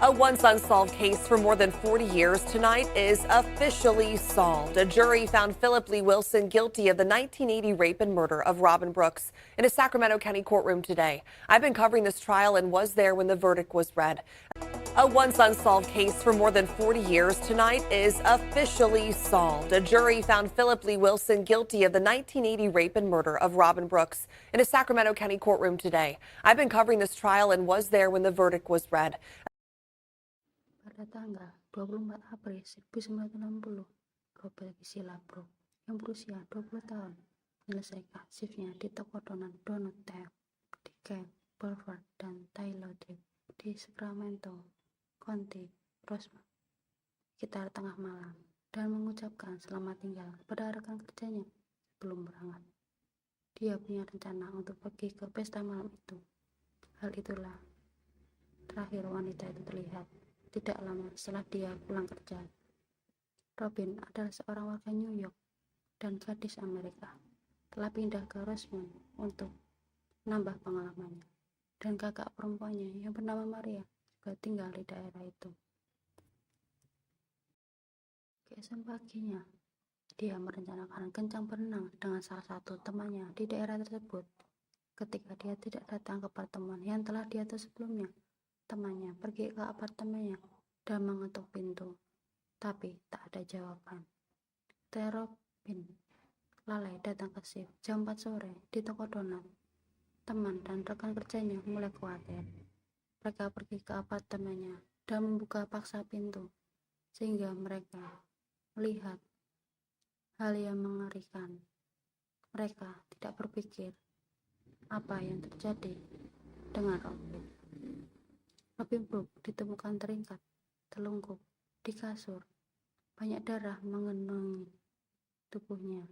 A once unsolved case for more than 40 years tonight is officially solved. A jury found Philip Lee Wilson guilty of the 1980 rape and murder of Robin Brooks in a Sacramento County courtroom today. I've been covering this trial and was there when the verdict was read. A once unsolved case for more than 40 years tonight is officially solved. A jury found Philip Lee Wilson guilty of the 1980 rape and murder of Robin Brooks in a Sacramento County courtroom today. I've been covering this trial and was there when the verdict was read. Pada tanggal 24 April 1960, Robert Gisela Brooks yang berusia 20 tahun menyelesaikan shiftnya di toko donat Donut Tab di Cape Boulevard dan Taylor Drive di Sacramento County, Rosemont, sekitar tengah malam, dan mengucapkan selamat tinggal kepada rekan kerjanya sebelum berangkat. Dia punya rencana untuk pergi ke pesta malam itu. Hal itulah terakhir wanita itu terlihat tidak lama setelah dia pulang kerja. Robin adalah seorang warga New York dan gadis Amerika. Telah pindah ke Rosemont untuk menambah pengalamannya. Dan kakak perempuannya yang bernama Maria juga tinggal di daerah itu. Keesokan paginya, dia merencanakan kencang berenang dengan salah satu temannya di daerah tersebut. Ketika dia tidak datang ke pertemuan yang telah diatur sebelumnya, temannya pergi ke apartemennya dan mengetuk pintu, tapi tak ada jawaban. Robin lalai datang ke shift jam 4 sore di toko donat. Teman dan rekan kerjanya mulai khawatir. Mereka pergi ke apartemennya dan membuka paksa pintu, sehingga mereka melihat hal yang mengerikan. Mereka tidak berpikir apa yang terjadi dengan Robin. Robin Brooks ditemukan teringkat, telungkup di kasur. Banyak darah mengenangi tubuhnya.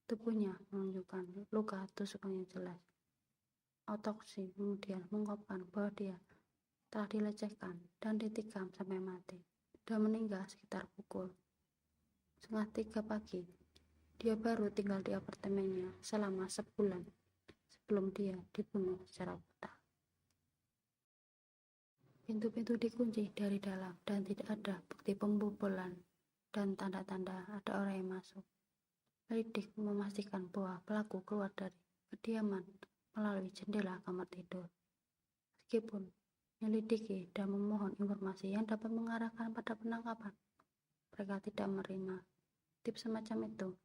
Tubuhnya menunjukkan luka tusukan yang jelas. Otopsi kemudian mengungkapkan bahwa dia telah dilecehkan dan ditikam sampai mati dan meninggal sekitar pukul 2:30 pagi. Dia baru tinggal di apartemennya selama sebulan sebelum dia dibunuh secara brutal. Pintu-pintu dikunci dari dalam dan tidak ada bukti pembobolan dan tanda-tanda ada orang yang masuk. Penyelidik memastikan bahwa pelaku keluar dari kediaman melalui jendela kamar tidur. Meskipun menyelidiki dan memohon informasi yang dapat mengarahkan pada penangkapan, mereka tidak menerima tips semacam itu.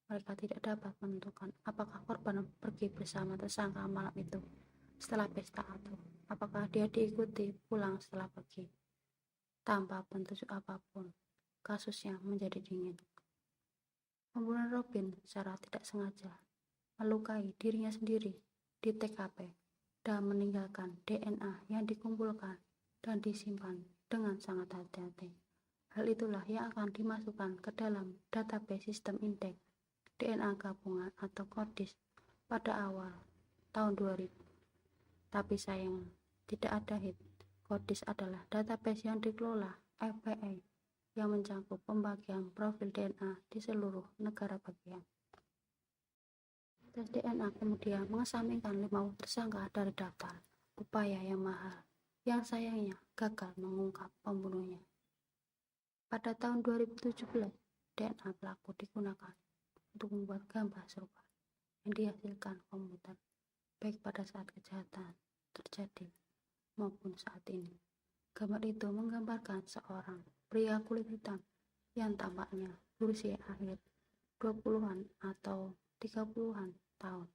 Mereka tidak dapat menentukan apakah korban pergi bersama tersangka malam itu setelah pesta atau apakah dia diikuti pulang setelah pergi. Tanpa petunjuk apapun, kasusnya menjadi dingin. Pembunuhan Robin secara tidak sengaja melukai dirinya sendiri di TKP dan meninggalkan DNA yang dikumpulkan dan disimpan dengan sangat hati-hati. Hal itulah yang akan dimasukkan ke dalam database sistem indeks DNA gabungan atau CODIS pada awal tahun 2000. Tapi sayang, tidak ada hit. CODIS adalah database yang dikelola FBI yang mencakup pembagian profil DNA di seluruh negara bagian. Tes DNA kemudian mengesampingkan 50 tersangka dari daftar, upaya yang mahal, yang sayangnya gagal mengungkap pembunuhnya. Pada tahun 2017, DNA pelaku digunakan untuk membuat gambar serupa yang dihasilkan komputer, baik pada saat kejahatan terjadi maupun saat ini. Gambar itu menggambarkan seorang pria kulit hitam yang tampaknya berusia akhir 20-an atau 30-an tahun.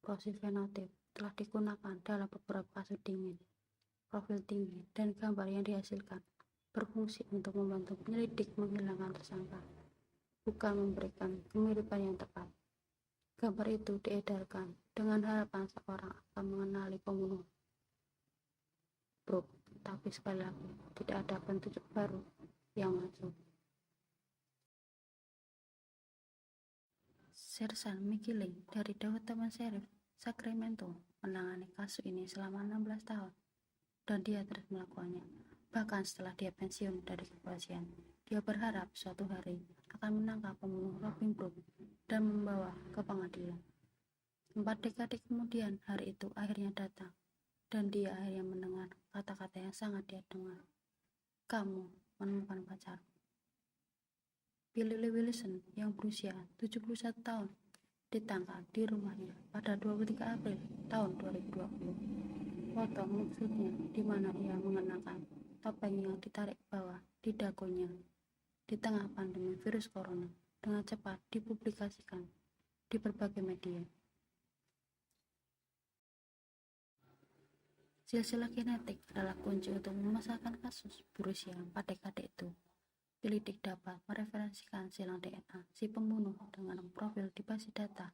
Profil fenotip telah digunakan dalam beberapa kasus dingin. Profil tinggi dan gambar yang dihasilkan berfungsi untuk membantu penyelidik menghilangkan tersangka, bukan memberikan kemiripan yang tepat. Gambar itu diedarkan dengan harapan seorang akan mengenali pembunuh Brooks, tapi sekali lagi tidak ada petunjuk baru yang masuk. Sersan Mickey Lee dari Departemen Sheriff Sacramento menangani kasus ini selama 16 tahun dan dia terus melakukannya. Bahkan setelah dia pensiun dari kepolisian, dia berharap suatu hari akan menangkap pembunuh Robin Brooks dan membawa ke pengadilan. 4 dekade kemudian hari itu akhirnya datang. Dan dia akhirnya mendengar kata-kata yang sangat dia dengar. Kamu menemukan pacarmu. Billy Lee Wilson yang berusia 71 tahun ditangkap di rumahnya pada 23 April tahun 2020. Foto maksudnya di mana ia mengenakan topeng yang ditarik bawah di dagunya di tengah pandemi virus corona dengan cepat dipublikasikan di berbagai media. Silsilah genetik adalah kunci untuk memasakkan kasus berusia 4 dekade itu. Penyelidik dapat mereferensikan silang DNA si pembunuh dengan profil di basis data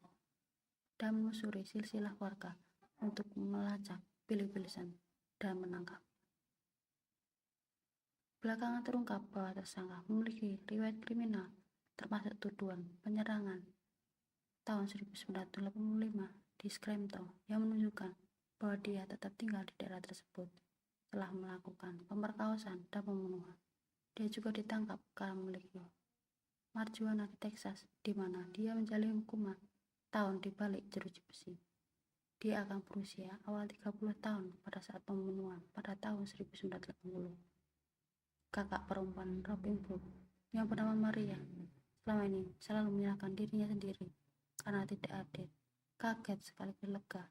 dan menelusuri silsilah warga untuk melacak Billy Wilson dan menangkap. Belakangan terungkap bahwa tersangka memiliki riwayat kriminal termasuk tuduhan penyerangan tahun 1985 di Scranton yang menunjukkan bahwa dia tetap tinggal di daerah tersebut setelah melakukan pemerkosaan dan pembunuhan. Dia juga ditangkap karena memiliki marijuana di Texas, di mana dia menjalani hukuman tahun di balik jeruji besi. Dia akan berusia awal 30 tahun pada saat pembunuhan pada tahun 1980. Kakak perempuan Robin Brooks yang bernama Maria selama ini selalu menyalahkan dirinya sendiri karena tidak adil. Kaget sekaligus lega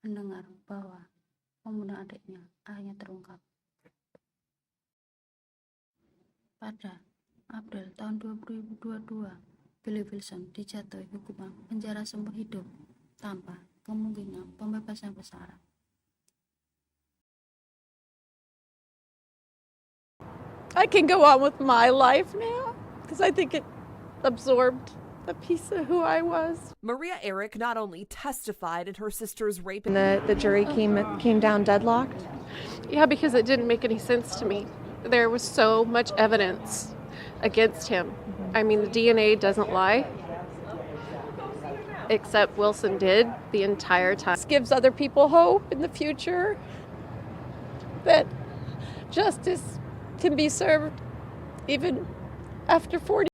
mendengar bahwa pembunuhan adiknya akhirnya terungkap. Pada April tahun 2022, Billy Wilson dijatuhi hukuman penjara seumur hidup tanpa kemungkinan pembebasan bersyarat. I can go on with my life now because I think it absorbed a piece of who I was. Maria Eric not only testified in her sister's rape, And the jury came down deadlocked? Yeah, because it didn't make any sense to me. There was so much evidence against him. I mean, the DNA doesn't lie, except Wilson did the entire time. This gives other people hope in the future that justice can be served even after 40